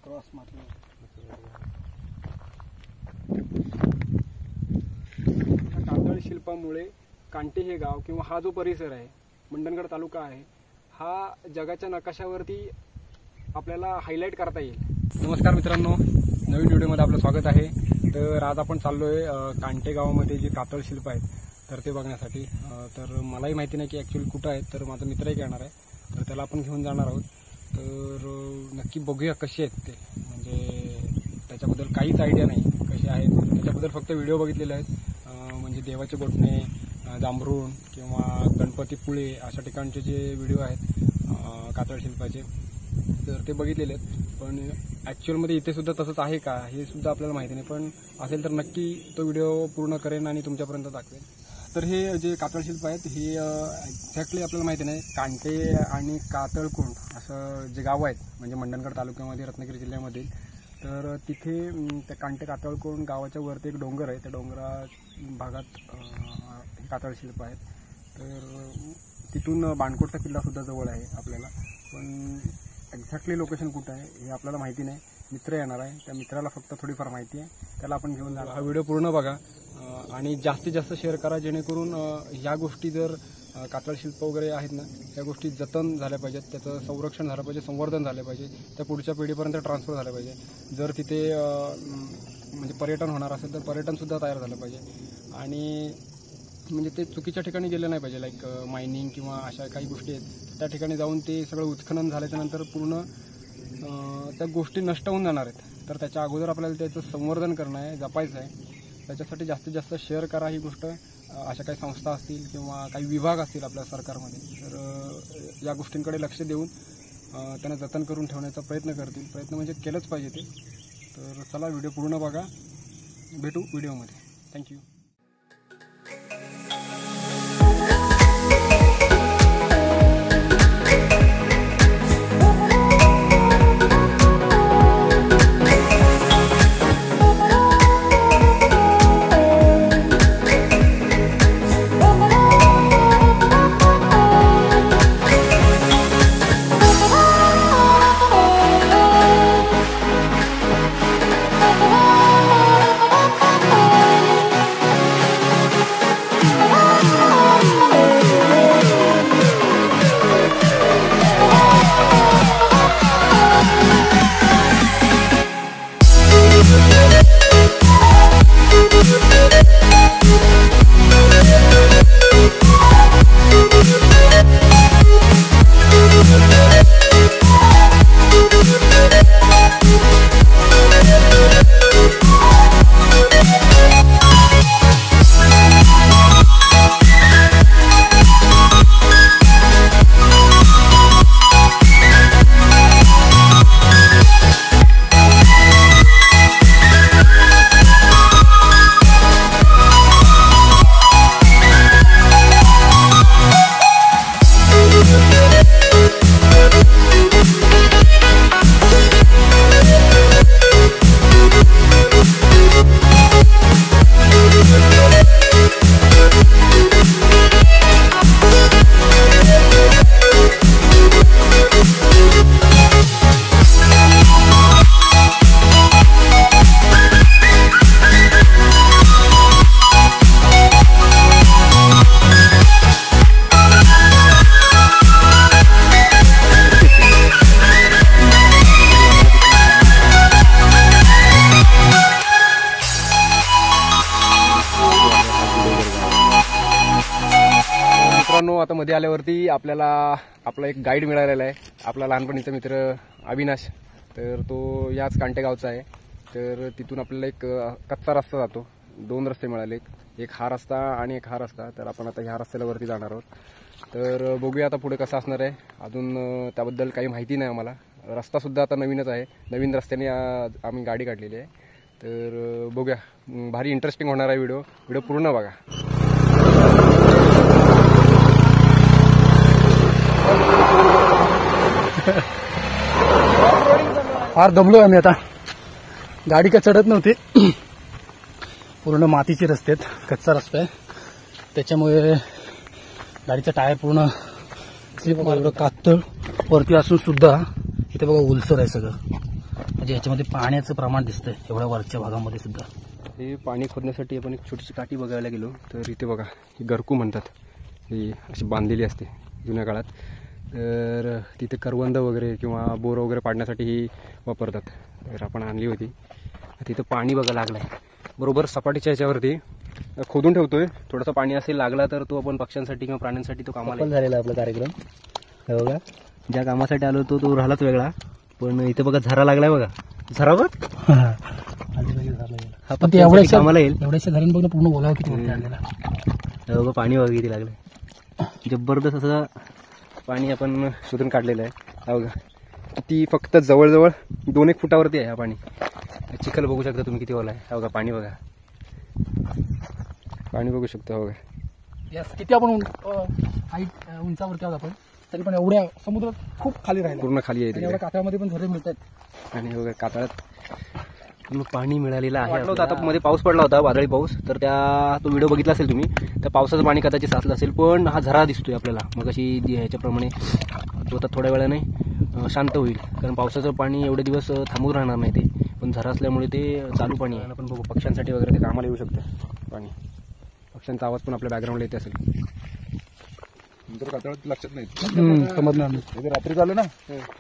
Cross मारला. कातळ शिल्पामुळे कांटे हे गाव किंवा हा जो परिसर आहे, मंडणगड तालुका आहे, हा जगाच्या नकाशावरती आपल्याला हायलाईट करता येईल. नमस्कार मित्रांनो, नवीन व्हिडिओमध्ये आपलं स्वागत आहे. तर आज आपण चाललोय कांटे गावामध्ये जे कातळ शिल्प आहेत तर ते बघण्यासाठी. तर मलाही माहिती नाही की ॲक्च्युअली कुठं आहेत, तर माझा मित्रही येणार आहे, तर त्याला आपण घेऊन जाणार आहोत. तर नक्की बघूया कसे आहेत ते, म्हणजे त्याच्याबद्दल काहीच आयडिया नाही कसे आहेत. त्याच्याबद्दल फक्त व्हिडिओ बघितलेले आहेत, म्हणजे देवाचे गोठणे, जांभरूण किंवा गणपतीपुळे अशा ठिकाणचे जे व्हिडिओ आहेत कातळ शिल्पाचे, तर ते बघितलेले आहेत. पण ॲक्च्युअलमध्ये इथे सुद्धा तसंच आहे का हे सुद्धा आपल्याला माहिती नाही, पण असेल तर नक्की तो व्हिडिओ पूर्ण करेन आणि तुमच्यापर्यंत दाखवेन. तर हे जे कातळ शिल्प आहेत हे एक्झॅक्टली आपल्याला माहिती नाही. कांटे आणि कातळकोंड असं जे गाव आहेत, म्हणजे मंडणगड तालुक्यामध्ये रत्नागिरी जिल्ह्यामध्ये, तर तिथे त्या कांटे कातळकोंड गावाच्या वरती एक डोंगर आहे. त्या डोंगरा भागात हे कातळ शिल्प आहेत. तर तिथून बाणकोटचा किल्लासुद्धा जवळ आहे आपल्याला, पण एक्झॅक्टली लोकेशन कुठं आहे हे आपल्याला माहिती नाही. मित्र येणार आहे, त्या मित्राला फक्त थोडीफार माहिती आहे, त्याला आपण घेऊन जाणार. हा व्हिडिओ पूर्ण बघा आणि जास्तीत जास्त शेअर करा, जेणेकरून ह्या गोष्टी जर कातळ शिल्प वगैरे आहेत ना, त्या गोष्टी जतन झाल्या पाहिजेत, त्याचं संरक्षण झालं पाहिजे, संवर्धन झालं पाहिजे, त्या पुढच्या पिढीपर्यंत ट्रान्सफर झालं पाहिजे. जर तिथे म्हणजे पर्यटन होणार असेल तर पर्यटनसुद्धा तयार झालं पाहिजे. आणि म्हणजे ते चुकीच्या ठिकाणी गेलं नाही पाहिजे, लाईक मायनिंग किंवा अशा काही गोष्टी आहेत त्या ठिकाणी जाऊन ते सगळं उत्खनन झाल्याच्यानंतर पूर्ण त्या गोष्टी नष्ट होऊन जाणार आहेत. तर त्याच्या अगोदर आपल्याला त्याचं संवर्धन करणं आहे, जपायचं आहे. त्याच्यासाठी जास्तीत जास्त शेअर करा ही गोष्ट. अशा काही संस्था असतील किंवा काही विभाग असतील आपल्या सरकारमध्ये, तर या गोष्टींकडे लक्ष देऊन त्यांना जतन करून ठेवण्याचा प्रयत्न करतील. प्रयत्न म्हणजे केलंच पाहिजे ते. तर चला व्हिडिओ पूर्ण बघा, भेटू व्हिडिओमध्ये. थँक्यू. आता मध्ये आल्यावरती आपल्याला आपला एक गाईड मिळालेला आहे, आपला लहानपणीचा मित्र अविनाश. तर तो याच कांटे गावचा आहे. तर तिथून आपल्याला एक कच्चा रस्ता जातो, 2 रस्ते मिळाले, एक हा रस्ता आणि एक हा रस्ता. तर आपण आता ह्या रस्त्याला वरती जाणार आहोत. तर बघूया आता पुढे कसं असणार आहे. अजून त्याबद्दल काही माहिती नाही आम्हाला. रस्तासुद्धा आता नवीनच आहे, नवीन रस्त्याने आम्ही गाडी काढलेली आहे. तर बघूया, भारी इंटरेस्टिंग होणार आहे व्हिडिओ. व्हिडिओ पूर्ण बघा. फार दमलो आम्ही आता. गाडी का चढत नव्हती, पूर्ण मातीचे रस्ते आहेत, कच्चा रस्ता आहे, त्याच्यामुळे गाडीचा टायर पूर्ण स्लिप मारलं. कातळ वरती असून सुद्धा इथे बघा ओलसर आहे सगळं. म्हणजे याच्यामध्ये पाण्याचं प्रमाण दिसतंय एवढ्या वरच्या भागामध्ये सुद्धा. हे पाणी खोदण्यासाठी आपण एक छोटीशी काठी बघायला गेलो तर इथे बघा ही गरकू म्हणतात, ही अशी बांधलेली असते जुन्या काळात. तर तिथे करवंद वगैरे किंवा बोर वगैरे पाडण्यासाठी ही वापरतात. तर आपण आणली होती. तिथं पाणी बघा लागलं आहे बरोबर सपाटीच्या ह्याच्यावरती खोदून ठेवतोय. थोडंसं पाणी असेल लागला तर तो आपण पक्ष्यांसाठी किंवा प्राण्यांसाठी तो कामाला झालेला आपला कार्यक्रम. हे बघा ज्या कामासाठी आलो तो राहिलाच वेगळा. पण इथे बघा झरा लागलाय बघा. झरा बघ हा पण ते एवढ्याशा कामाला येईल. एवढ्याशा घरांनी बघ पूर्ण बोलावं किती मोठं आणलेला. हे बघा पाणी बघा किती लागलंय. जबरदस्त असं पाणी आपण शोधून काढलेलं आहे. हा बघा किती फक्त जवळजवळ 2-1 फुटावरती आहे हा पाणी. चिखल बघू शकता तुम्ही किती ओला आहे. हा बघा पाणी बघा, पाणी बघू शकता बघा. यस किती आपण हाईट उंचावरती आहोत आपण, तरी पण एवढ्या समुद्रात खूप खाली राहिला, पूर्ण खाली आहे. एवढ्या कातळामध्ये पण झरे मिळतात आणि बघा कातळात पाणी मिळालेलं आहे. वाटलं होतं आता मध्ये पाऊस पडला होता, वादळी पाऊस. तर तो व्हिडिओ बघितला असेल तुम्ही, तर पावसाचं पाणी कदाचित साचलं असेल. पण हा झरा दिसतोय आपल्याला. मग अशी ह्याच्याप्रमाणे तो आता थोड्या वेळाने शांत होईल, कारण पावसाचं पाणी एवढे दिवस थांबून राहणार नाही ते. पण झरा असल्यामुळे ते चालू पाणी आहे. आपण बघू पक्ष्यांसाठी वगैरे ते कामाला येऊ शकतं पाणी. पक्ष्यांचा आवाज पण आपल्या बॅकग्राऊंडला येते असेल. नंतर कातळात लक्षात नाही समजणार नाही. रात्री झालं ना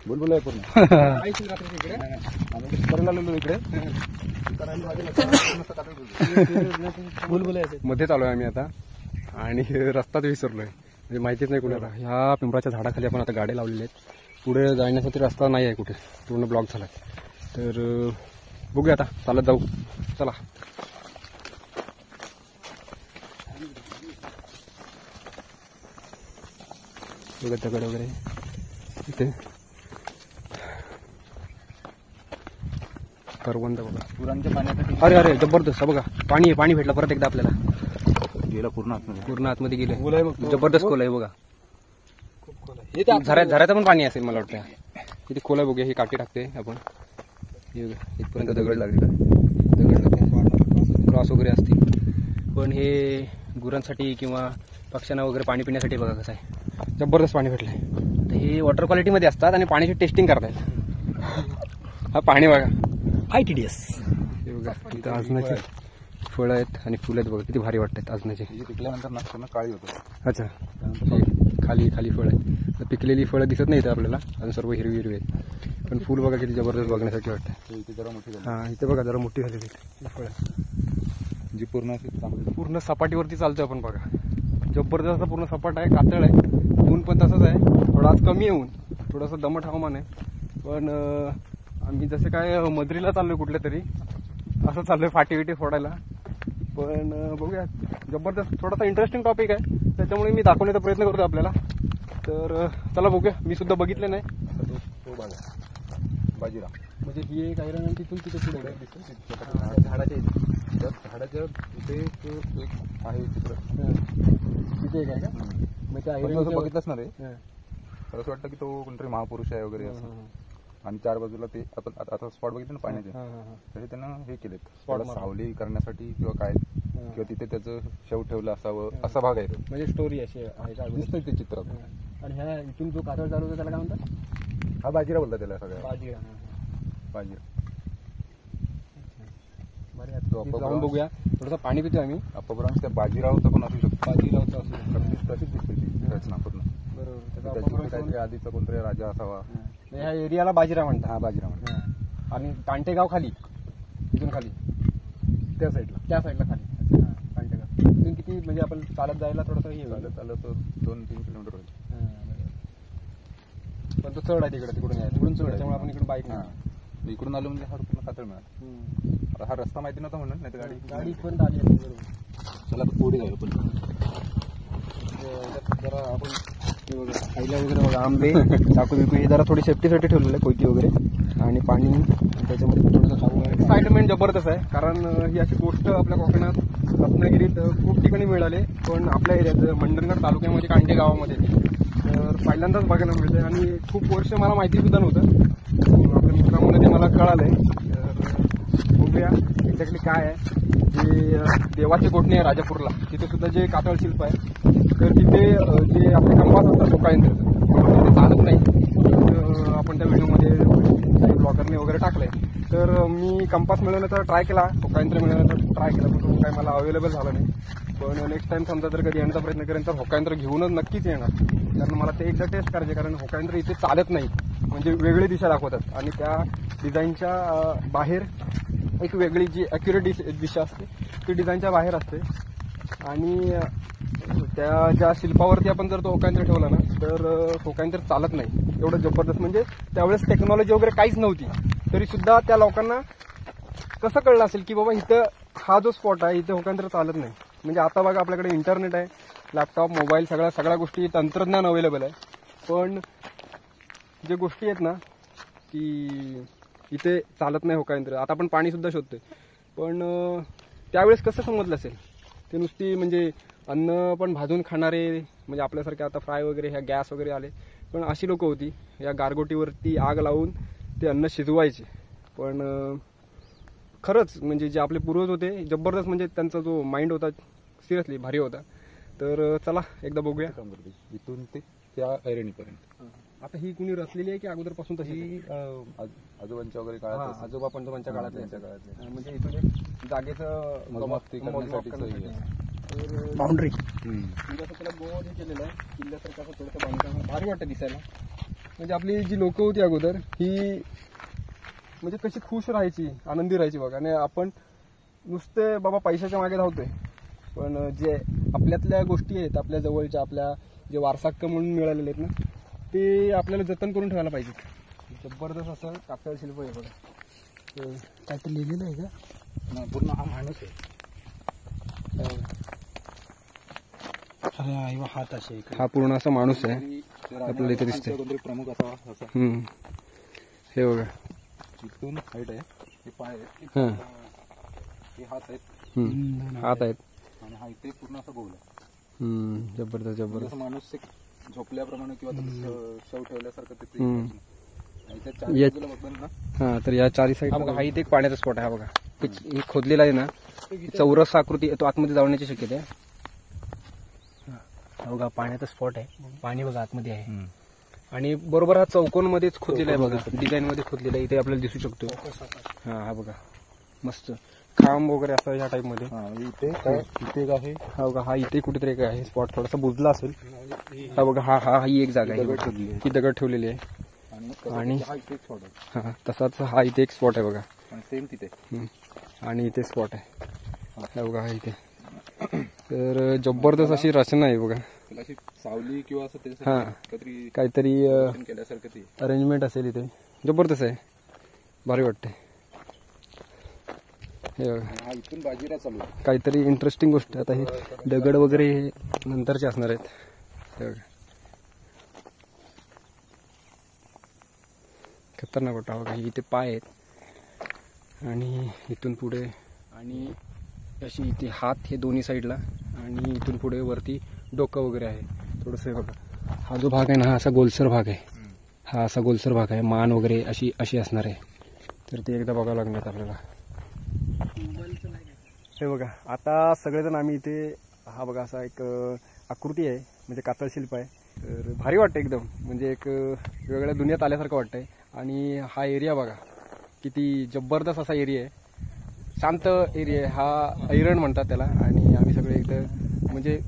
बुलबुल आहे पूर्ण. करायला आलेलो इकडे बुलबुल मध्ये चालू आहे आम्ही आता आणि रस्ताच विसरलोय, म्हणजे माहितीच नाही कुणाला. ह्या पिंपळाच्या झाडाखाली आपण आता गाड्या लावलेल्या आहेत. पुढे जाण्यासाठी रस्ता नाही आहे कुठे, पूर्ण ब्लॉक झाला. तर बघूया आता चालत जाऊ. चला बघा दगड वगैरे इथे. करवंद बघा पुरांच्या पाण्यासाठी. अरे अरे जबरदस्त बघा पाणी आहे. पाणी भेटलं परत एकदा आपल्याला. गेला पूर्ण आतमध्ये, पूर्ण आतमध्ये गेले. खोल आहे बघ. जबरदस्त खोल आहे बघा. झऱ्याचं पण पाणी असेल मला वाटतं. किती खोल आहे बघूया. ही काठी टाकते आपण. इथपर्यंत दगड लागले, दगड लागते, क्रॉस वगैरे असतील. पण हे गुरांसाठी किंवा पक्ष्यांना वगैरे पाणी पिण्यासाठी बघा कसं आहे. जबरदस्त पाणी भेटलंय. तर हे वॉटर क्वालिटीमध्ये असतात आणि पाण्याची टेस्टिंग करतायत. हा पाणी बघा. हाय TDS. हे बघा इथं अजनाची फळं आहेत आणि फुलं आहेत बघा. किती भारी वाटतात अजनाचे. पिकल्यानंतर नसताना काळी होतं. अच्छा खाली खाली फळं आहेत. पिकलेली फळं दिसत नाही इथं आपल्याला, अजून सर्व हिरवी हिरवी आहेत. पण फुल बघा किती जबरदस्त बघण्यासाठी वाटतं. इथे जरा मोठी झाली. हां इथे बघा जरा मोठी झालेली ही फळं. जी पूर्ण अशी चांगली पूर्ण सपाटीवरती चालतोय आपण बघा. जबरदस्त पूर्ण सपाट आहे, कातळ आहे. ऊन पण तसंच आहे, थोडं आज कमी आहे ऊन, थोडंसं दमट हवामान आहे. पण आम्ही जसे काय मद्रीला चाललोय कुठल्या तरी, असं चाललोय फाटी विटी फोडायला. पण बघूया जबरदस्त थोडासा इंटरेस्टिंग टॉपिक आहे, त्याच्यामुळे मी दाखवण्याचा प्रयत्न करतो आपल्याला. तर चला बघूया. मी सुद्धा बघितलं नाही. तो बाजीरा म्हणजे ही एक आयरन तिथून तिथे पुढे झाडाच्या झाडाच्या इथे एक आहे चित्र. तिथे एक आहे का? मग त्या असं बघितलंच ना रे. हां. तर असं वाटतं की तो कोणतरी महापुरुष आहे वगैरे असं. आणि 4 बाजूला ते आता स्पॉट बघितले ना पाण्याचे, तसे त्यांना हे केलेत स्पॉट सावली करण्यासाठी किंवा काय, किंवा तिथे त्याचं शव ठेवलं असावं असा भाग आहे तो. म्हणजे स्टोरी अशी आहे दिसतंय ते चित्रात. आणि ह्या इथून जो कातळ चालू होता त्याला काय म्हणतात? हा बाजीरा बोलतात त्याला सगळ्या. बाजीरा. बाजीरा जाऊन बघूया. थोडंसं पाणी पितोय आम्ही. अपभ्रंश त्या बाजीरावचं पण असू शकतो. बाजीरावचं असं तशीच दिसते ती रचना पूर्ण. बरोबर. त्याची काहीतरी आधीचा कोणतरी राजा असावा. ह्या एरियाला बाजीरा म्हणतात. हा बाजीरा म्हणतात. आणि कांटेगाव खाली, इथून खाली त्या साईडला खाली. कांटेगाव इथून किती म्हणजे आपण चालत जायला थोडंसं हे चालत आलं तर 2-3 किलोमीटर होईल. पण तो चढ आहे तिकडे, तिकडून चढ, त्याच्यामुळे आपण इकडून बाईक इकडून आलो म्हणजे हा पूर्ण कातळ मिळाला. आता हा रस्ता माहिती नव्हता म्हणून, नाही तर गाडी पण आली आहे. बरोबर. चला तर पुढे जाऊ पण जरा आपण खायला वगैरे बघा आंबे चाकू बिकू हे जरा थोडी सेफ्टीसाठी ठेवलेलं आहे, कोयती वगैरे आणि पाणी. त्याच्यामध्ये थोडंसं चाकू वगैरे. एक्साइटमेंट जबरदस्त आहे, कारण ही अशी गोष्ट आपल्या कोकणात रत्नागिरीत खूप ठिकाणी मिळाली, पण आपल्या एरियात मंडणगड तालुक्यामध्ये कांटे गावामध्ये तर पहिल्यांदाच बघायला मिळते. आणि खूप वर्ष मला माहिती सुद्धा नव्हतं. आपल्या मित्रामुळे ते मला कळालंय. तर बघूया एक्झॅक्टली काय आहे. जे देवाची कोटणी आहे राजापूरला, तिथे सुद्धा जे कातळ शिल्प आहे, तर तिथे जे आपले कंपास असतात लोकांचे ते चालत नाही. आपण त्या व्हिडिओमध्ये काही ब्लॉगरने वगैरे टाकलंय. तर मी कंपास मिळवण्याचा ट्राय केला, होकायंत्र मिळवण्याचा ट्राय केला, पण तो काय मला अवेलेबल झाला नाही. पण नेक्स्ट टाइम समजा जर कधी येण्याचा प्रयत्न करेन तर होकायंत्र घेऊनच नक्कीच येणार, कारण मला ते एकदा टेस्ट करायचे. कारण होकायंत्र इथे चालत नाही, म्हणजे वेगळी दिशा दाखवतात आणि त्या डिझाईनच्या बाहेर एक वेगळी जी ॲक्युरेट दिशा असते ती डिझाईनच्या बाहेर असते. आणि त्या ज्या शिल्पावरती आपण जर तो होकायंत्र ठेवला ना तर होकायंत्र चालत नाही, एवढं जबरदस्त. म्हणजे त्यावेळेस टेक्नॉलॉजी वगैरे काहीच नव्हती, तरी सुद्धा त्या लोकांना कसं कळलं असेल की बाबा इथं हा जो स्पॉट आहे इथे होकायंत्र चालत नाही. म्हणजे आता बघा आपल्याकडे इंटरनेट आहे, लॅपटॉप, मोबाईल, सगळ्या गोष्टी, तंत्रज्ञान अवेलेबल आहे, पण जे गोष्टी आहेत ना की इथे चालत नाही होकायंत्र. आता आपण पाणी सुद्धा शोधतोय, पण त्यावेळेस कसं समजलं असेल. ते नुसती म्हणजे अन्न पण भाजून खाणारे, म्हणजे आपल्यासारखे आता फ्राय वगैरे ह्या गॅस वगैरे आले, पण अशी लोक होती या गारगोटीवरती आग लावून ते अन्न शिजवायचे. पण खरंच म्हणजे जे आपले पूर्वज होते जबरदस्त, म्हणजे त्यांचा जो माइंड होता सिरियसली भारी होता. तर चला एकदा बघूया इथून ते त्या ऐरणीपर्यंत. आता ही कुणी रचलेली आहे की अगोदरपासून तशी? आजोबांच्या वगैरे काळात, आजोबा पंजोबांच्या काळातले, म्हणजे इथून एक जागेचं मोजमाप करण्यासाठी बाउंड्री म्हणजे असं त्याला गोल हे केलेलं आहे किल्ल्यासारखं, असं थोडंसं बांधकाम भारी वाटतं दिसायला. म्हणजे आपली जी लोकं होती अगोदर ही म्हणजे कशी खुश राहायची, आनंदी राहायची बघा. आणि आपण नुसते बाबा पैशाच्या मागे धावतोय, पण जे आपल्यातल्या गोष्टी आहेत, आपल्या जवळच्या, आपल्या जे वारसाहक्क म्हणून मिळालेले आहेत ना, ते आपल्याला जतन करून ठेवायला पाहिजे. जबरदस्त असं कातळ शिल्प आहे बघा. काय तर लिहिलेलं आहे का? पूर्ण हा माणूस आहे. अरे हात असे, हा पूर्ण असा माणूस आहे आपल्याला इथे दिसते. प्रमुख असा हे बघा, इथून हाईट आहे, हे पाय आहेत, हां हे हात आहेत, हात आहेत, आणि हा इथे पूर्ण असा गोल आहे. जबरदस्त जबरदस्त. माणूस झोपल्याप्रमाणे किंवा शव ठेवल्यासारखं तिथे. हा, तर या चारी साईड बघा, हा इथे एक पाण्याचा स्पॉट आहे. हा बघा, हे खोदलेला आहे ना, चौरस आकृती, तो आतमध्ये जाण्याची शक्यता आहे. हा बघा पाण्याचा स्पॉट आहे, पाणी बघा आतमध्ये आहे. आणि बरोबर हा चौकोन मध्येच खोदलेला आहे बघा, डिझाईन मध्ये खोदलेला आहे, इथे आपल्याला दिसू शकतो. हा बघा मस्त खांब वगैरे असं ह्या टाईप मध्ये. इथे एक आहे. हा बघा, हा इथे कुठेतरी एक आहे स्पॉट, थोडासा बुजला असेल. हा बघा, हा ही एक जागा आहे, ही दगड ठेवलेली आहे. आणि हा तसाच हा इथे एक स्पॉट आहे बघा, सेम तिथे. आणि इथे स्पॉट आहे. हा बघा, हा इथे. तर जबरदस्त अशी रचना आहे बघा. सावली किंवा असं हा काहीतरी केल्यासारखं ते अरेंजमेंट असेल इथे. जबरदस्त आहे, भारी वाटते. हे बघा, इथून बाजीरा चालू काहीतरी इंटरेस्टिंग गोष्ट. आता हे दगड वगैरे हे नंतरचे असणार आहेत. हे बघा, खतरनाक वाटतं. बघा, इथे पाय आहेत आणि इथून पुढे, आणि अशी इथे हात हे दोन्ही साईडला, आणि इथून पुढे वरती डोकं वगैरे आहे थोडंसं. बघा, हा जो भाग आहे ना, हा असा गोलसर भाग आहे. हा असा गोलसर भाग आहे, मान वगैरे अशी असणार आहे. तर ते एकदा बघावं लागणार आपल्याला. हे बघा, आता सगळेजण आम्ही इथे, हा बघा असा एक आकृती आहे, म्हणजे कातळ शिल्प आहे. तर भारी वाटतं एकदम, म्हणजे एक वेगळ्या दुनियात आल्यासारखं वाटतंय. आणि हा एरिया बघा किती जबरदस्त असा एरिया आहे, शांत एरिया आहे. हा ऐरण म्हणतात त्याला. आणि आम्ही सगळे इथं म्हणजे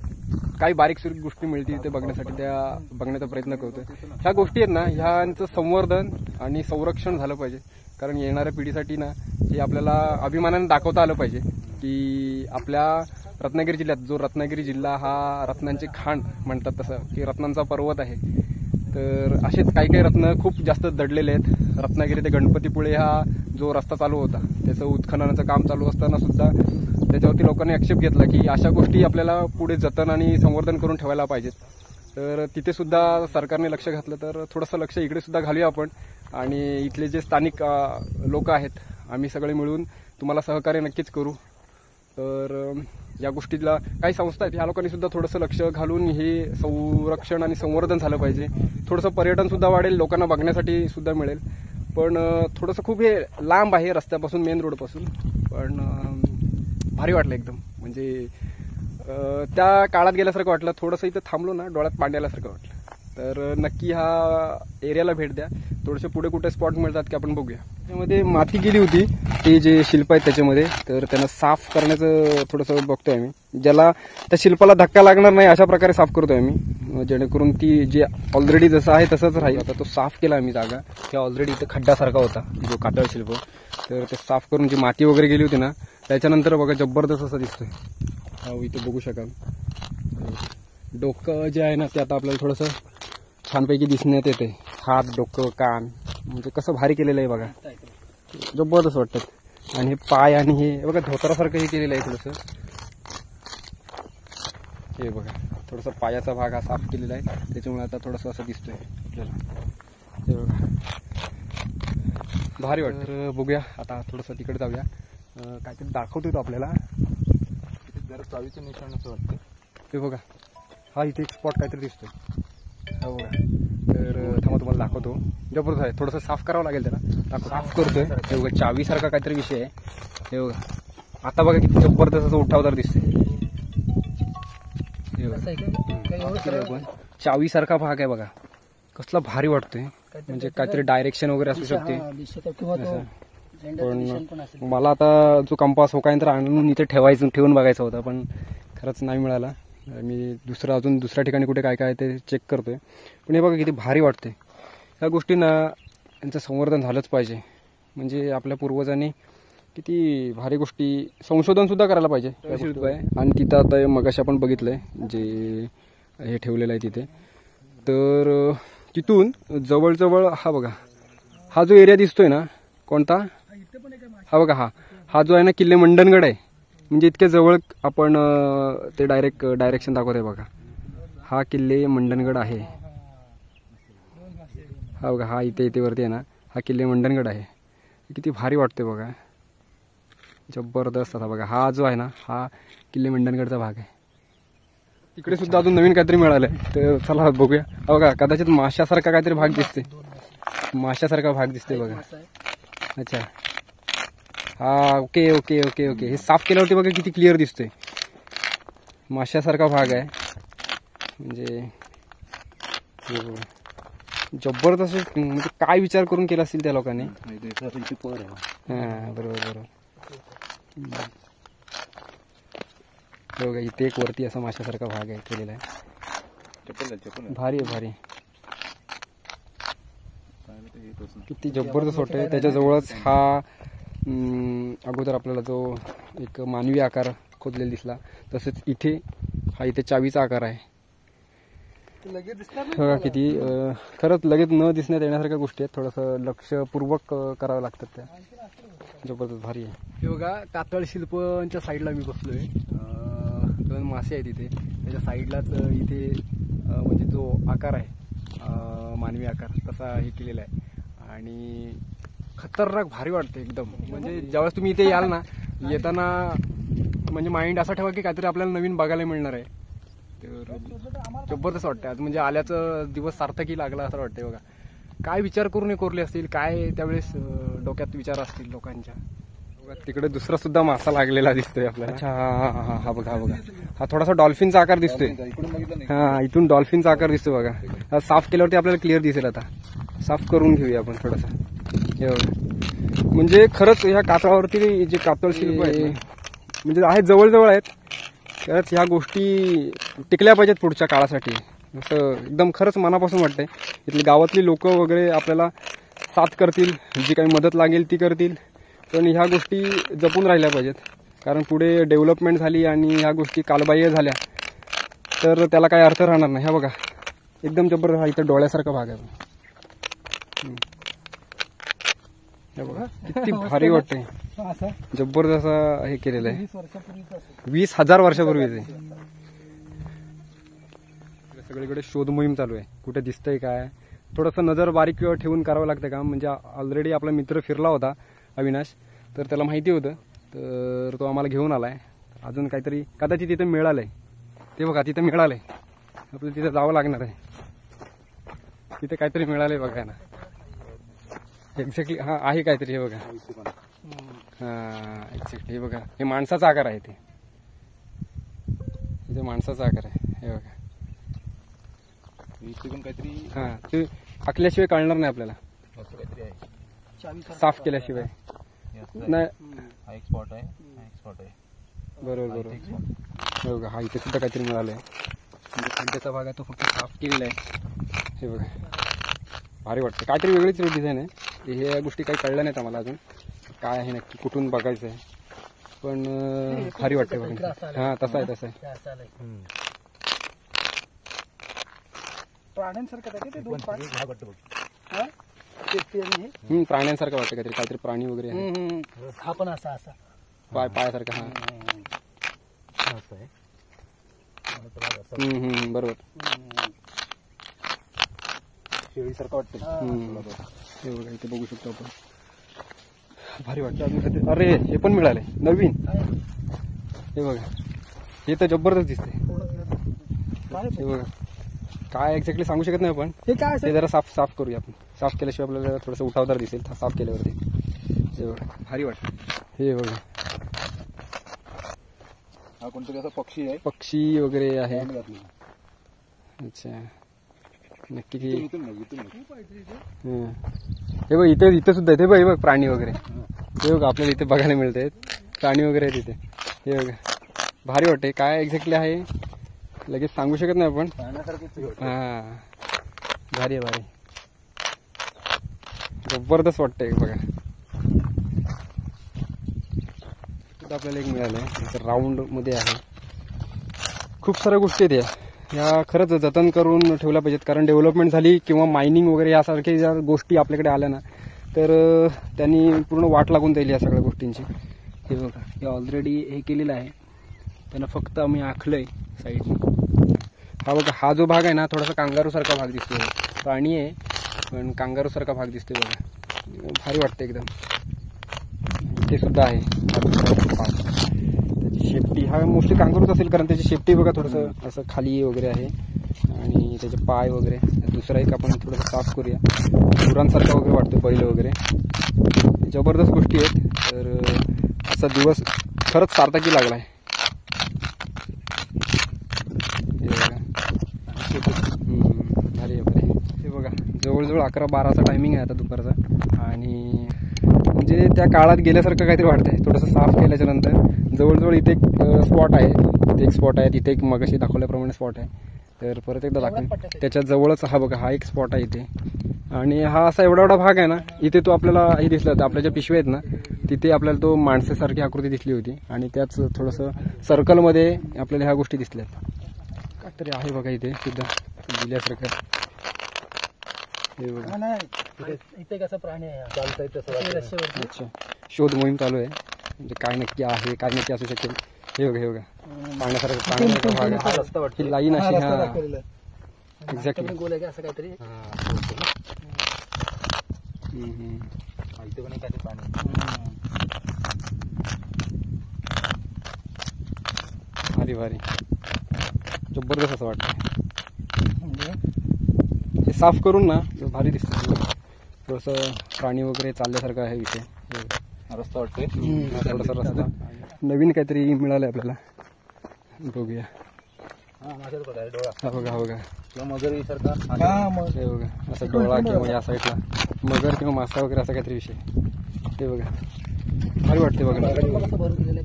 काही बारीक सुरीक गोष्टी मिळतील ते बघण्यासाठी त्या बघण्याचा प्रयत्न करतोय. ह्या गोष्टी आहेत ना, ह्यांचं संवर्धन आणि संरक्षण झालं पाहिजे. कारण येणाऱ्या पिढीसाठी ना हे आपल्याला अभिमानाने दाखवता आलं पाहिजे की आपल्या रत्नागिरी जिल्ह्यात, जो रत्नागिरी जिल्हा हा रत्नांचे खाण म्हणतात तसं, की रत्नांचा पर्वत आहे. तर असेच काही काही रत्न खूप जास्त दडलेले आहेत. रत्नागिरी ते गणपतीपुळे हा जो रस्ता चालू होता, त्याचं उत्खननाचं काम चालू असताना सुद्धा त्याच्यावरती लोकांनी आक्षेप घेतला की अशा गोष्टी आपल्याला पुढे जतन आणि संवर्धन करून ठेवायला पाहिजेत. तर तिथे सुद्धा सरकारने लक्ष घातलं, तर थोडंसं लक्ष इकडे सुद्धा घालूया आपण. आणि इथले जे स्थानिक लोक आहेत, आम्ही सगळे मिळून तुम्हाला सहकार्य नक्कीच करू. तर या गोष्टीला काही संस्था आहेत, ह्या लोकांनी सुद्धा थोडंसं लक्ष घालून हे संरक्षण आणि संवर्धन झालं पाहिजे. थोडंसं पर्यटन सुद्धा वाढेल, लोकांना बघण्यासाठी सुद्धा मिळेल. पण थोडंसं खूप हे लांब आहे रस्त्यापासून, मेन रोडपासून. पण भारी वाटलं एकदम, म्हणजे त्या काळात गेल्यासारखं वाटलं. थोडंसं इथं थांबलो ना, डोळ्यात पाणी आल्यासारखं वाटलं. तर नक्की हा एरियाला भेट द्या. थोडेसे पुढे कुठे स्पॉट मिळतात की आपण बघूया. त्यामध्ये माती गेली होती, ते जे शिल्प आहेत त्याच्यामध्ये, तर त्यांना साफ करण्याचं थोडंसं बघतोय आम्ही. ज्याला त्या शिल्पाला धक्का लागणार नाही अशा प्रकारे साफ करतोय आम्ही, जेणेकरून ती जे ऑलरेडी जसं आहे तसंच राहील. आता तो साफ केला आम्ही जागा, ते ऑलरेडी इथं खड्डासारखा होता जो कातळ शिल्प, तर ते साफ करून जी माती वगैरे गेली होती ना, त्याच्यानंतर बघा जबरदस्त असं दिसतोय. इथे बघू शकाल डोकं जे आहे ना ते आता आपल्याला थोडंसं छानपैकी दिसण्यात येते. हात, डोकं, कान, म्हणजे कसं भारी केलेलं आहे बघा, जबरदस्त वाटतात. आणि हे पाय आणि हे बघा धोतरासारखं हे केलेलं आहे थोडंसं. हे बघा थोडंसं पायाचा भाग हा साफ केलेला आहे, त्याच्यामुळे आता थोडंसं असं दिसतोय आपल्याला. हे बघा भारी वाटतं. तर बघूया आता थोडंसं तिकडे जाऊया, काहीतरी दाखवतोय तो आपल्याला. जरा चावीचं निशाण असं वाटतं. ते बघा हा इथे एक स्पॉट काहीतरी दिसतोय, हा बघा. तर थांबा तुम्हाला दाखवतो. जबरदस्त आहे, थोडंसं साफ करावं लागेल त्याला. साफ करतोय. हे बघा चावीसारखा काहीतरी विषय आहे. हे बघा आता बघा किती जबरदस्त असं उठावदार दिसते. चावीसारखा भाग आहे बघा, कसला भारी वाटतोय. म्हणजे काहीतरी डायरेक्शन वगैरे असू शकते. पण मला आता जो कंपास हो काय तर आणून इथे ठेवून बघायचा होता, पण खरंच नाही मिळाला. मी अजून दुसऱ्या ठिकाणी कुठे काय काय ते चेक करतोय. पण हे बघा किती भारी वाटते. ह्या गोष्टींना यांचं संवर्धन झालंच पाहिजे. म्हणजे आपल्या पूर्वजांनी किती भारी गोष्टी संशोधन सुद्धा करायला पाहिजे. शिल्प आहे आणि तिथं आता मगाशी आपण बघितलंय जे हे ठेवलेलं आहे तिथे. तर तिथून जवळजवळ हा बघा हा जो एरिया दिसतोय ना, कोणता हा बघा, हा जो आहे ना किल्ले मंडणगड आहे. म्हणजे इतक्या जवळ आपण ते डायरेक्शन दाखवतोय बघा. हा किल्ले मंडणगड आहे. हा बघा हा इथे वरती आहे ना, हा किल्ले मंडणगड आहे. किती भारी वाटतोय बघा, जबरदस्त. आता बघा हा जो आहे ना, हा किल्ले मंडणगडचा भाग आहे. तिकडे सुद्धा अजून नवीन काहीतरी मिळालंय, तर चला बघूया. बघा कदाचित माशासारखा काहीतरी भाग दिसते, माशासारखा भाग दिसते बघा. अच्छा हा ओके ओके ओके ओके. हे साफ केल्यावरती बघा किती क्लिअर दिसतोय. माशासारखा भाग आहे. म्हणजे जबरदस्त. म्हणजे काय विचार करून केला असेल त्या लोकांनी. हा बरोबर. बघा इथे एक वरती असा माशासारखा भाग आहे केलेला आहे. भारी आहे भारी. किती जबरदस्त वाटतंय. त्याच्याजवळच हा अगोदर आपल्याला जो एक मानवी आकार खोदलेला दिसला, तसंच इथे चावीचा आकार आहे. बघा किती खरंच लगेच न दिसण्यात येण्यासारख्या गोष्टी आहेत. थोडंसं लक्षपूर्वक करावं लागतात त्या. जबरदस्त भारी आहे. हे बघा कातळ शिल्पांच्या साईडला मी बसलोय. 2 मासे आहेत इथे. त्याच्या साईडलाच इथे म्हणजे जो आकार आहे मानवी आकार तसा हे केलेला आहे. आणि खतरनाक भारी वाटते एकदम. म्हणजे ज्यावेळेस तुम्ही इथे याल ना, येताना म्हणजे माइंड असा ठेवा की काहीतरी आपल्याला नवीन बघायला मिळणार आहे. तर जबरदस्त वाटतं आज. म्हणजे आल्याचं दिवस सार्थकी लागला असं वाटतंय बघा. काय विचार करून हे कोरले असतील, काय त्यावेळेस डोक्यात विचार असतील लोकांच्या. तिकडे दुसरा सुद्धा मासा लागलेला दिसतोय आपल्याला. अच्छा हा बघा हा थोडासा डॉल्फिनचा आकार दिसतोय. हा इथून डॉल्फिनचा आकार दिसतोय बघा. हा साफ केल्यावरती आपल्याला क्लिअर दिसेल. आता साफ करून घेऊया आपण थोडासा. म्हणजे खरंच ह्या कातळावरती जे कातळ शिल्प आहे म्हणजे आहेत जवळजवळ आहेत. खरंच ह्या गोष्टी टिकल्या पाहिजेत पुढच्या काळासाठी. असं एकदम खरंच मनापासून वाटतंय. इथली गावातली लोक वगैरे आपल्याला साथ करतील, जी काही मदत लागेल ती करतील. पण ह्या गोष्टी जपून राहिल्या पाहिजेत. कारण पुढे डेव्हलपमेंट झाली आणि ह्या गोष्टी कालबाह्य झाल्या तर त्याला काही अर्थ राहणार नाही. हा बघा एकदम जबरदस्त. हा इथं डोळ्यासारखा भाग आहे. बघा किती भारी वाटतंय. जबरदस्त हे केलेलं आहे. 20,000 वर्षापूर्वी. सगळीकडे शोध मोहीम चालू आहे. कुठे दिसतंय काय, थोडंसं नजर बारीक ठेवून करावं लागतं काम. म्हणजे ऑलरेडी आपला मित्र फिरला होता अविनाश, तर त्याला माहिती होतं, तर तो आम्हाला घेऊन आलाय. अजून काहीतरी कदाचित तिथे मिळालंय. ते बघा तिथे मिळालंय. आपल्याला तिथे जावं लागणार आहे. तिथे काहीतरी मिळालंय बघा ना. एक्झॅक्टली हा आहे काहीतरी. हे बघा हा एक्झॅक्टली. हे बघा हे माणसाचा आकार आहे. इथे माणसाचा आकार आहे. हे बघा इथे पण काहीतरी हा ते आखल्याशिवाय कळणार नाही आपल्याला, असं काहीतरी आहे. साफ केल्याशिवाय हे असं आहे. नाही. हा एक स्पॉट आहे, हा एक स्पॉट आहे. बरोबर हा बरोबर. इथे एक spot. हे बघा हा इथे सुद्धा काहीतरी मिळालंय, म्हणजे खड्ड्याचा भाग आहे तो फक्त साफ केलेला आहे. हे बघा भारी वाटतं, काहीतरी वेगळीच डिझाईन आहे. हे गोष्टी काही कळल्या नाहीत आम्हाला अजून, काय आहे नक्की, कुठून बघायचं आहे, पण भारी वाटते बघा. हा तसं आहे तसं आहे. प्राण्यांसारखं आहे ते दोन पण पाच. एक भाग वाटतं बघ. प्राण्यांसारखं वाटतं काहीतरी प्राणी वगैरे आहे. हा पण असा असा पायासारखं. हा असं आहे. मला तर भाग असा बरोबर. शेळीसारखं वाटतं. हे बघा इथे बघू शकतो आपण, भारी वाटतं. अजून काहीतरी, अरे हे पण मिळाले नवीन. हे बघा हे तर जबरदस्त दिसते. हे बघा काय एक्झॅक्टली सांगू शकत नाही आपण, हे काय ते जरा साफ करूया आपण. साफ केल्याशिवाय आपल्याला थोडंसं उठावदार दिसेल साफ केल्यावरती. हे बघा भारी वाटतं. हे बघा हा कोणतरी असा पक्षी आहे. पक्षी वगैरे आहे. बँड घातली. अच्छा नक्की की इथून बघ, इथून बघ. हं. हे बघ इथे सुद्धा आहे. हे बघ प्राणी वगैरे. हे बघ आपल्याला इथे बघायला मिळत आहेत प्राणी वगैरे आहेत इथे. हे बघा भारी वाटते. काय एक्झॅक्टली आहे लगेच सांगू शकत नाही आपण. पाहण्यासारखीच वाटतं. हा भारी आहे भारी, जबरदस्त वाटतंय बघा. आपल्याला एक मिळालंय राऊंड मध्ये आहे. खूप साऱ्या गोष्टी आहेत या खरंच जतन करून ठेवल्या पाहिजेत, कारण डेव्हलपमेंट झाली किंवा मायनिंग वगैरे यासारख्या ज्या गोष्टी आपल्याकडे आल्या ना तर त्यांनी पूर्ण वाट लागून जाईल या सगळ्या गोष्टींची. हे बघा हे ऑलरेडी हे केलेलं आहे, त्यांना फक्त आम्ही आखलंय साईडने. हा बघा हा जो भाग आहे ना थोडासा कांगारूसारखा भाग दिसतोय. प्राणी आहे पण कांगारूसारखा भाग दिसतोय बघा, भारी वाटतं एकदम. ते सुद्धा आहे त्याची शेपटी. हा मोस्टली कांगारूच असेल कारण त्याची शेपटी बघा थोडंसं असं खाली वगैरे आहे आणि त्याचे पाय वगैरे. दुसरा एक आपण थोडंसं साफ करूया. गुरांसारखा वगैरे वाटतं बैल वगैरे. जबरदस्त गोष्टी आहेत. तर असा दिवस खरंच सार्थकी लागलाय. भारी आहे भारी. हे बघा जवळजवळ 11-12चा टायमिंग आहे आता दुपारचा, आणि म्हणजे त्या काळात गेल्यासारखं काहीतरी वाटतंय. थोडंसं साफ केल्याच्या नंतर जवळजवळ इथे एक स्पॉट आहे, इथे एक स्पॉट आहे, तिथे एक मगाशी दाखवल्याप्रमाणे स्पॉट आहे. तर परत एकदा दाखवेन. त्याच्या जवळच हा बघा हा एक स्पॉट आहे इथे, आणि हा असा एवढा भाग आहे ना इथे तो आपल्याला हे दिसला होता. आपल्या ज्या पिशव्या आहेत ना तिथे आपल्याला तो माणसासारखी आकृती दिसली होती, आणि त्याच थोडंसं सर्कलमध्ये आपल्याला ह्या गोष्टी दिसल्यात. काहीतरी आहे बघा इथे सुद्धा दिल्यासारखं. हे बघा इथे कसा प्राणी आहे चालतंय तसं. अच्छा शोध मोहीम चालू आहे, म्हणजे काय नक्की आहे काय नक्की असू शकेल. हे बघा हे बघा पाहण्यासारखं पाहण्यासारखं भाग आहे. रस्ता वाटतं. ही लाईन अशी. हा एक्झॅक्टली. गोल आहे का असं काहीतरी. इथे पण एक आहे पाणी. भारी भारी जबरदस्त असं वाटतं. हे साफ करून ना भारी दिसतं. थोडंसं प्राणी वगैरे चालल्यासारखं आहे विषय. रस्ता वाटतोय. थोडासा रस्ता नवीन काहीतरी मिळालं आपल्याला. बघूया. हा माझ्याच बघा डोळा. हा बघा हा बघा किंवा मगरी सारखा. हे बघा असं डोळा किंवा या साईडला मगर किंवा मासा वगैरे असा काहीतरी विषय. हे बघा भारी वाटते बघा.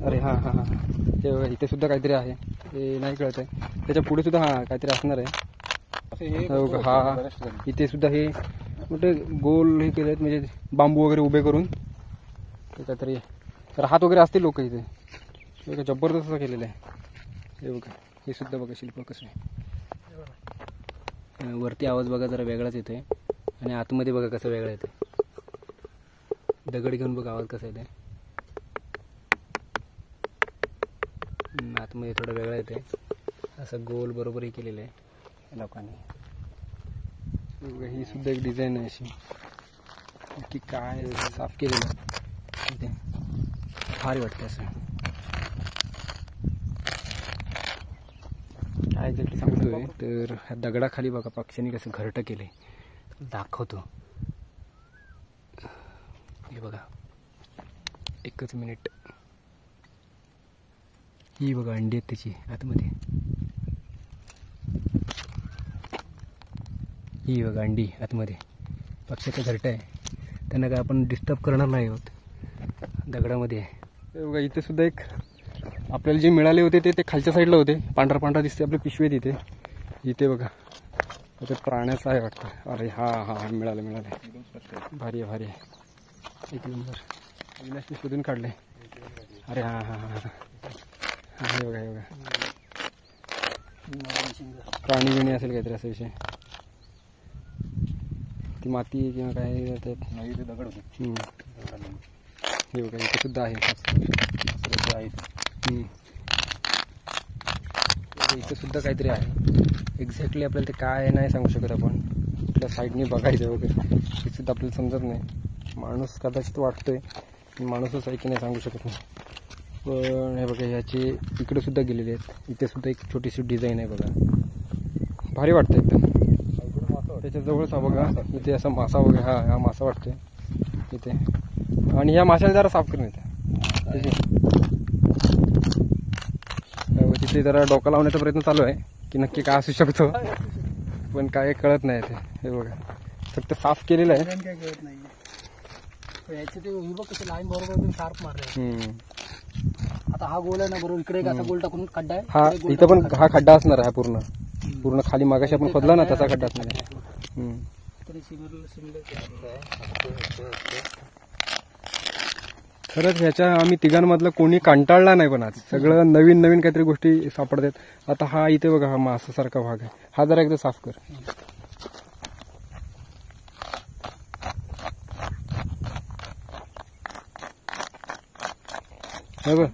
अरे हां हां हां हे बघा इथे सुद्धा काहीतरी आहे, ते नाही कळत आहे. त्याच्या पुढे सुद्धा हा काहीतरी असणार आहे. हा इथे सुद्धा हे मोठे गोल हे केले आहेत, म्हणजे बांबू वगैरे उभे करून काहीतरी राहत वगैरे असतील लोक इथे. बघा जबरदस्त असं केलेलं आहे. हे बघा हे सुद्धा बघा शिल्प कसं आहे. वरती आवाज बघा जरा वेगळाच येतोय, आणि आतमध्ये बघा कसं वेगळं येते. दगड घेऊन बघा आवाज कसा येते. आतमध्ये थोडं वेगळं येते. असं गोल बरोबरही केलेलं आहे लोकांनी. ही सुद्धा एक डिझाईन आहे अशी की काय साफ केलेलं इथे. भारी वाटते असं. काय एक्झॅक्टली सांगतोय तर ह्या दगडाखाली बघा पक्ष्यांनी कसं घरटं केलंय दाखवतो. हे बघा एकच मिनिट. ही बघा अंडी आहेत त्याची आतमध्ये. ही बघा अंडी आतमध्ये पक्ष्याचं घरटं आहे. त्यांना काय आपण डिस्टर्ब करणार नाही आहोत. दगडामध्ये आहे हे बघा. इथे सुद्धा एक आपल्याला जे मिळाले होते ते खालच्या साईडला होते. पांढरा पांढरा दिसते आपली पिशवी तिथे. इथे बघा ते प्राण्याचं आहे वाटतं. अरे हा हा मिळालं भारी आहे भारी आहे. एक नंबर. अविनाशने शोधून काढले. अरे हा हा हा हा हे बघा हे बघा. प्राणी बिणी असेल काहीतरी असा विषय. ती माती किंवा काय त्यात नाही ते दगड होते. हे बघा इथे सुद्धा आहे. इथे सुद्धा काहीतरी आहे. एक्झॅक्टली आपल्याला ते काय नाही सांगू शकत आपण. कुठल्या साईडने बघायचं वगैरे हे सुद्धा आपल्याला समजत नाही. माणूस कदाचित वाटतोय माणूसच आहे की नाही सांगू शकत नाही. पण हे बघा ह्याचे इकडे सुद्धा गेलेले आहेत. इथे सुद्धा एक छोटीशी डिझाईन आहे बघा. भारी वाटतं एकदम. त्याच्या जवळच हा बघा इथे असा मासा वगैरे हा मासा वाटतोय इथे. आणि ह्या माशाला जरा साफ करून येते. तिथे जरा डोका लावण्याचा प्रयत्न चालू आहे की नक्की काय असू शकतो पण काय कळत नाही ते. हे बघा फक्त साफ केलेलं आहे. काय कळत नाही. याचे ते कसं लाईन बरोबर शार्प मारले. आता हा गोल आहे ना बरोबर इकडे एक असा गोल टाकून खड्डा आहे. हा इथं पण हा खड्डा असणार आहे पूर्ण पूर्ण खाली मागाशी आपण खोदला ना तसा खड्डा असणार आहे. खरंच ह्याच्या आम्ही तिघांमधलं कोणी कंटाळला नाही. पण आज सगळं नवीन नवीन काहीतरी गोष्टी सापडतात. आता हा इथे बघा हा मासासारखा भाग आहे. हा जरा एकदा साफ कर. हे बघ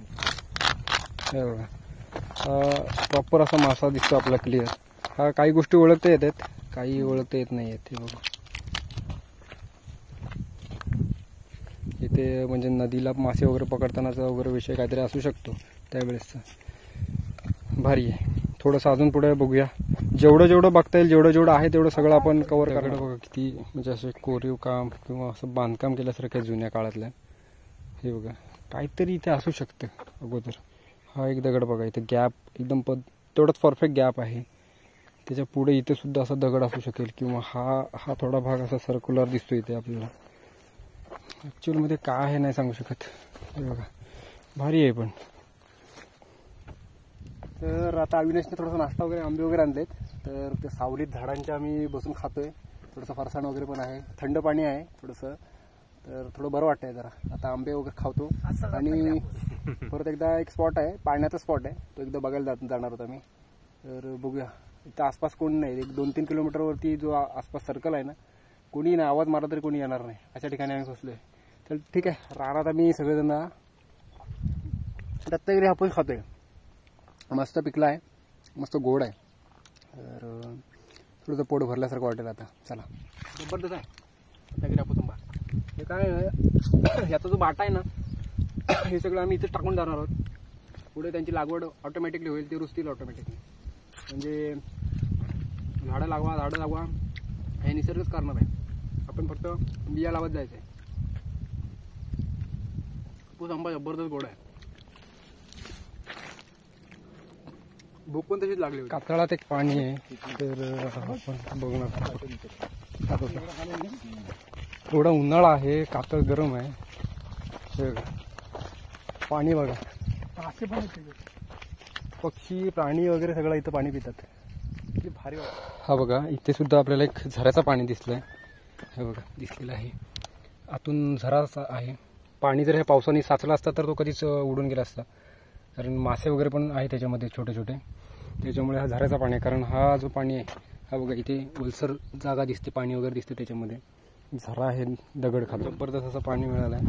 हे बघा प्रॉपर असा मासा दिसतो आपला क्लिअर. हा काही गोष्टी ओळखता येतात काही ओळखता येत नाही आहेत. हे बघा इथे म्हणजे नदीला मासे वगैरे पकडतानाचा वगैरे विषय काहीतरी असू शकतो त्यावेळेसचा. भारी आहे. थोडंसं अजून पुढे बघूया. जेवढं जेवढं बघता येईल जेवढं जेवढं आहे तेवढं सगळं आपण कव्हर करणार. बघा किती म्हणजे असे कोरीव काम किंवा असं बांधकाम केल्यासारखं जुन्या काळातल्या. हे बघा काहीतरी इथे असू शकतं अगोदर. हा एक दगड बघा इथे गॅप एकदम तेवढाच परफेक्ट गॅप आहे. त्याच्या पुढे इथे सुद्धा असा दगड असू शकेल किंवा हा थोडा भाग असा सर्क्युलर दिसतो इथे आपल्याला. ॲक्च्युअलमध्ये काय आहे नाही सांगू शकत. हे बघा भारी आहे. पण तर आता अविनाशने थोडासा नाश्ता वगैरे आंबे वगैरे आणलेत. तर ते सावलीत झाडांच्या आम्ही बसून खातोय. थोडंसं फरसाण वगैरे पण आहे. थंड पाणी आहे थोडंसं. तर थोडं बरं वाटतंय जरा. आता आंबे वगैरे खावतो. आणि परत एकदा एक स्पॉट आहे पाण्याचा स्पॉट आहे तो एकदा बघायला जाणार होता मी. तर बघूया. इथं आसपास कोणी नाही. एक 2-3 किलोमीटरवरती जो आसपास सर्कल आहे ना कोणी नाही. आवाज मारला तरी कोणी येणार नाही अशा ठिकाणी आम्ही बसलोय. तर ठीक आहे. रानात आम्ही सगळेजण दत्तगिरी हापूस खातोय. मस्त पिकला आहे मस्त गोड आहे. तर थोडंसं पोट भरल्यासारखं वाटेल आता. चला जबरदस्त आहे दत्तगिरी हापूस आंबा. हे काय ह्याचा जो बाटा आहे ना हे सगळं आम्ही इथेच टाकून जाणार आहोत. पुढे त्यांची लागवड ऑटोमॅटिकली होईल. ते रुजतील ऑटोमॅटिकली. म्हणजे झाडं लावा हे निसर्गच करणार आहे. आपण फक्त बिया लावत जायचं आहे. हापूस आंबा जबरदस्त गोड आहे. भूक पण तशीच लागली. कातळात एक पाणी आहे. तर आपण बघणार थोडा उन्हाळा आहे. कातळ गरम आहे. पाणी बघा. पक्षी प्राणी वगैरे सगळं इथं पाणी पितात. किती भारी वाटतं. हा बघा इथे सुद्धा आपल्याला एक झऱ्याचं पाणी दिसलंय. हे बघा दिसलेलं आहे. आतून झरा आहे. पाणी जर ह्या पावसाने साचला असता तर तो कधीच उडून गेला असता. कारण मासे वगैरे पण आहे त्याच्यामध्ये छोटे छोटे. त्याच्यामुळे हा झऱ्याचा पाणी आहे. कारण हा जो पाणी आहे हा बघा इथे ओलसर जागा दिसते. पाणी वगैरे दिसते त्याच्यामध्ये. झरा आहे दगड खाली. जबरदस्त असं पाणी मिळालं आहे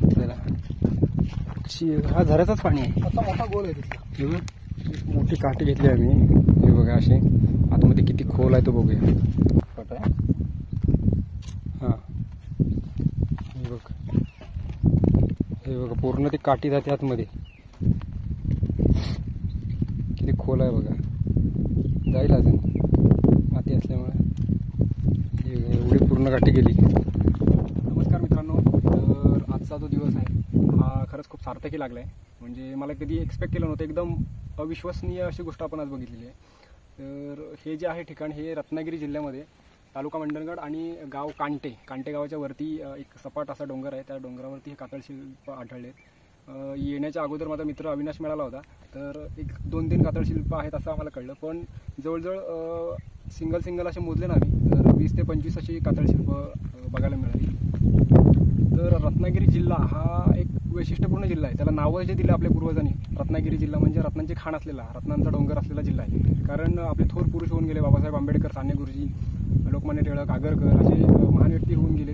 आपल्याला. हा झऱ्याचाच पाणी आहे. असा मोठा गोल आहे. मोठी काठी घेतली आम्ही. हे बघा अशी आतमध्ये किती खोल आहे तो बघूया. हा हे बघा पूर्ण ती काठी जाते आतमध्ये. किती खोल आहे बघा. जाईल अजून माती असल्यामुळे. एवढी पूर्ण काठी गेली. नमस्कार मित्रांनो. तर आजचा जो दिवस आहे हा खरंच खूप सार्थकी लागला आहे. म्हणजे मला कधी एक्सपेक्ट केलं नव्हतं. एकदम अविश्वसनीय अशी गोष्ट आपण आज बघितलेली आहे. तर हे जे आहे ठिकाण हे रत्नागिरी जिल्ह्यामध्ये तालुका मंडणगड आणि गाव कांटे गावाच्या वरती एक सपाट असा डोंगर आहे. त्या डोंगरावरती हे कातळ शिल्प आढळले. येण्याच्या अगोदर माझा मित्र अविनाश मिळाला होता, तर एक 2-3 कातळ शिल्प आहेत असं आम्हाला कळलं. पण जवळजवळ सिंगल असे मोजले ना आम्ही, तर 20 ते 25 अशी कातळ शिल्प बघायला मिळाली. तर रत्नागिरी जिल्हा हा एक वैशिष्ट्यपूर्ण जिल्हा आहे. त्याला नावं जे दिलं आपल्या पूर्वजांनी, रत्नागिरी जिल्हा म्हणजे रत्नांची खाण असलेला, रत्नांचा डोंगर असलेला जिल्हा आहे. कारण आपले थोर पुरुष होऊन गेले, बाबासाहेब आंबेडकर, साने गुरुजी, लोकमान्य टिळक, आगरकर असे महान व्यक्ती होऊन गेले.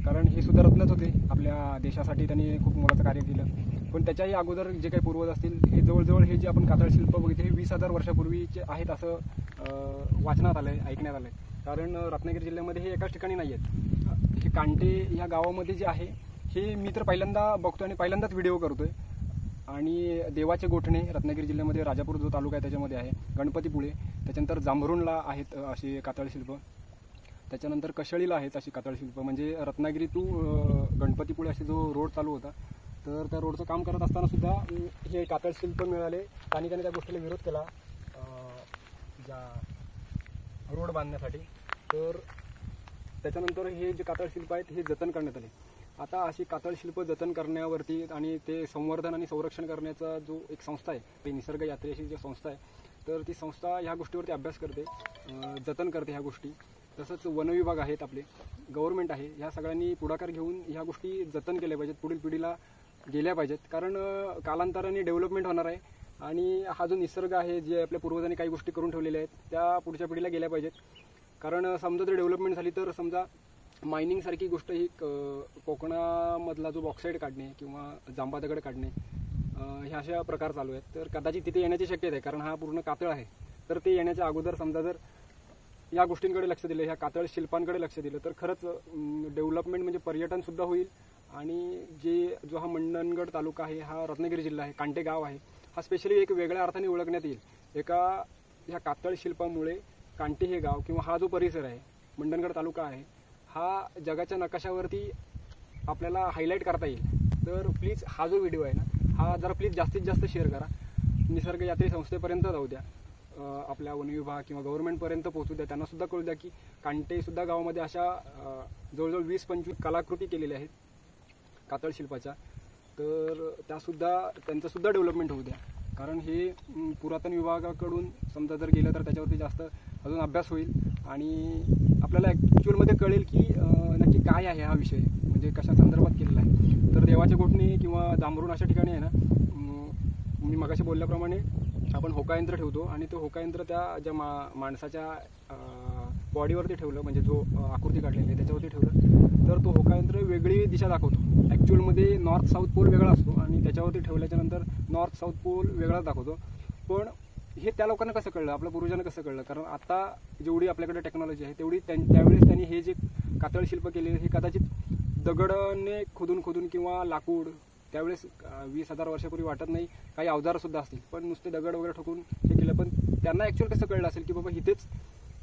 कारण हे सुद्धा रत्नच होते. आपल्या देशासाठी त्यांनी खूप मोलाचं कार्य केलं. पण त्याच्याही अगोदर जे काही पूर्वज असतील, हे जवळजवळ हे जे आपण कातळ शिल्प बघितले हे 20,000 वर्षापूर्वीचे आहेत असं वाचनात आलं आहे, ऐकण्यात आलं आहे. कारण रत्नागिरी जिल्ह्यामध्ये हे एकाच ठिकाणी नाही आहेत. हे कांटे या गावामध्ये जे आहे हे मी तर पहिल्यांदा बघतोय आणि पहिल्यांदाच व्हिडिओ करतोय. आणि देवाचे गोठणे रत्नागिरी जिल्ह्यामध्ये राजापूर जो तालुका आहे त्याच्यामध्ये आहे, गणपतीपुळे, त्याच्यानंतर जांभरुणला आहेत अशी कातळ शिल्प, त्याच्यानंतर कशळीला आहेत अशी कातळ शिल्प. म्हणजे रत्नागिरी टू गणपतीपुळे असे जो रोड चालू होता, तर त्या रोडचं काम करत असताना सुद्धा हे कातळ शिल्प मिळाले. स्थानिकांनी त्या गोष्टीला विरोध केला ज्या रोड बांधण्यासाठी. तर त्याच्यानंतर हे जे कातळ शिल्प आहेत हे जतन करण्यात आले. आता अशी कातळ शिल्प जतन करण्यावरती आणि ते संवर्धन आणि संरक्षण करण्याचा जो एक संस्था आहे, ते निसर्ग यात्रेची जी संस्था आहे, तर ती संस्था ह्या गोष्टीवरती अभ्यास करते, जतन करते ह्या गोष्टी. तसंच वनविभाग आहेत, आपले गव्हर्नमेंट आहे, ह्या सगळ्यांनी पुढाकार घेऊन ह्या गोष्टी जतन केल्या पाहिजेत, पुढील पिढीला गेल्या पाहिजेत. कारण कालांतराने डेव्हलपमेंट होणार आहे आणि हा जो निसर्ग आहे, जे आपल्या पूर्वजांनी काही गोष्टी करून ठेवलेल्या आहेत, त्या पुढच्या पिढीला गेल्या पाहिजेत. कारण समजा जर डेव्हलपमेंट झाली तर समजा मायनिंगसारखी गोष्ट ही कोकणामधला जो बॉक्साईड काढणे किंवा जांबा दगड काढणे ह्या अशा प्रकार चालू आहेत. तर कदाचित तिथे येण्याची शक्यता आहे, कारण हा पूर्ण कातळ आहे. तर ते येण्याच्या अगोदर समजा जर या गोष्टींकडे लक्ष दिलं, ह्या कातळ शिल्पांकडे लक्ष दिलं, तर खरंच डेव्हलपमेंट म्हणजे पर्यटनसुद्धा होईल. आणि जो हा मंडणगड तालुका आहे, हा रत्नागिरी जिल्हा आहे, कांटे गाव आहे, हा स्पेशली एक वेगळ्या अर्थाने ओळखण्यात येईल. ह्या कातळ शिल्पामुळे कांटे हे गाव किंवा हा जो परिसर आहे, मंडणगड तालुका आहे, हा जगाच्या नकाशावरती आपल्याला हायलाईट करता येईल. तर प्लीज हा जो व्हिडिओ आहे ना, हा जरा प्लीज जास्तीत जास्त शेअर करा. निसर्ग यात्री संस्थेपर्यंत जाऊ द्या, आपल्या वन विभाग किंवा गव्हर्नमेंटपर्यंत पोहोचू द्या. त्यांना सुद्धा कळू द्या की कांटेसुद्धा गावामध्ये अशा जवळजवळ 20-25 कलाकृती केलेल्या आहेत कातळ शिल्पाच्या. तर त्यांचंसुद्धा डेव्हलपमेंट होऊ द्या. कारण हे पुरातन विभागाकडून समजा जर गेलं तर त्याच्यावरती जास्त अजून अभ्यास होईल आणि आपल्याला ॲक्च्युअलमध्ये कळेल की नक्की काय आहे हा विषय, म्हणजे कशा संदर्भात केलेला आहे. तर देवाचे गोठणे किंवा जांभरुण अशा ठिकाणी आहे ना, मी मगाशी बोलल्याप्रमाणे आपण होकायंत्र ठेवतो आणि तो होकायंत्र त्या ज्या माणसाच्या बॉडीवरती ठेवलं, म्हणजे जो आकृती काढलेली आहे त्याच्यावरती ठेवलं, तर तो होकायंत्र वेगळी दिशा दाखवतो. ॲक्च्युअलमध्ये नॉर्थ साऊथ पोल वेगळा असतो आणि त्याच्यावरती ठेवल्याच्या नंतर नॉर्थ साऊथ पोल वेगळाच दाखवतो. पण हे त्या लोकांना कसं कळलं, आपल्या पूर्वजांना कसं कळलं? कारण आता जेवढी आपल्याकडे टेक्नॉलॉजी आहे तेवढी त्यावेळेस त्यांनी हे जे कातळ शिल्प केले हे कदाचित दगडाने खोदून किंवा लाकूड, त्यावेळेस 20,000 वर्षापूर्वी वाटत नाही, काही अवजारसुद्धा असतील, पण नुसते दगड वगैरे ठोकून हे केलं. पण त्यांना ॲक्च्युअल कसं कळलं असेल की बाबा इथेच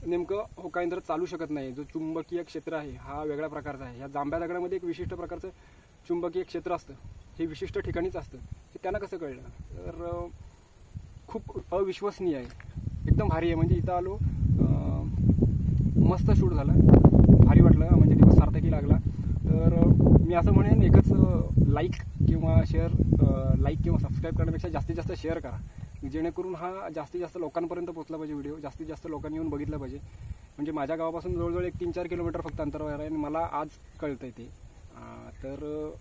नेमकं होकायंत्र चालू शकत नाही. जो चुंबकीय क्षेत्र आहे हा वेगळ्या प्रकारचा आहे. ह्या जांभ्या दगडामध्ये एक विशिष्ट प्रकारचं चुंबकीय क्षेत्र असतं, हे विशिष्ट ठिकाणीच असतं. हे त्यांना कसं कळलं? तर खूप अविश्वसनीय आहे, एकदम भारी आहे. म्हणजे इथं आलो, मस्त शूट झालं, भारी वाटलं, म्हणजे दिवस सार्थकी लागला. तर मी असं म्हणेन, एकच लाईक किंवा सबस्क्राईब करण्यापेक्षा जास्तीत जास्त शेअर करा, जेणेकरून हा जास्तीत जास्त लोकांपर्यंत पोहोचला पाहिजे व्हिडिओ, जास्तीत जास्त लोकांनी येऊन बघितलं पाहिजे. म्हणजे माझ्या गावापासून जवळजवळ 3-4 किलोमीटर फक्त अंतरावर आहे आणि मला आज कळतं आहे ते. तर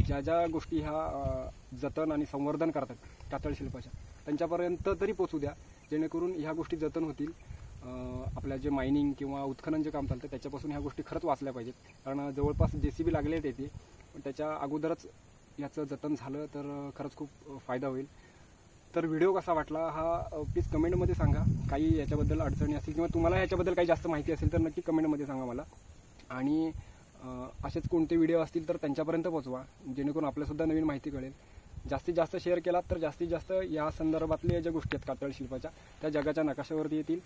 ज्या गोष्टी ह्या जतन आणि संवर्धन करतात कातळ शिल्पाच्या, त्यांच्यापर्यंत तरी पोचू द्या, जेणेकरून ह्या गोष्टी जतन होतील. आपल्या जे मायनिंग किंवा उत्खनन जे काम चालतं त्याच्यापासून ह्या गोष्टी खरंच वाचल्या पाहिजेत. कारण जवळपास JCB लागले आहेत येते, पण त्याच्या अगोदरच याचं जतन झालं तर खरंच खूप फायदा होईल. तर व्हिडिओ कसा वाटला हा प्लीज कमेंटमध्ये सांगा. काही याच्याबद्दल अडचणी असतील किंवा तुम्हाला याच्याबद्दल काही जास्त माहिती असेल तर नक्की कमेंटमध्ये सांगा मला. आणि असेच कोणते व्हिडिओ असतील तर त्यांच्यापर्यंत पोचवा, जेणेकरून आपल्यासुद्धा नवीन माहिती कळेल. जास्तीत जास्त शेअर केलात तर जास्तीत जास्त या संदर्भातल्या ज्या गोष्टी आहेत कातळ शिल्पाच्या त्या जगाच्या नकाशावरती येतील.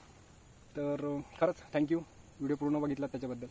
तर खरंच थँक्यू व्हिडिओ पूर्ण बघितलात त्याच्याबद्दल.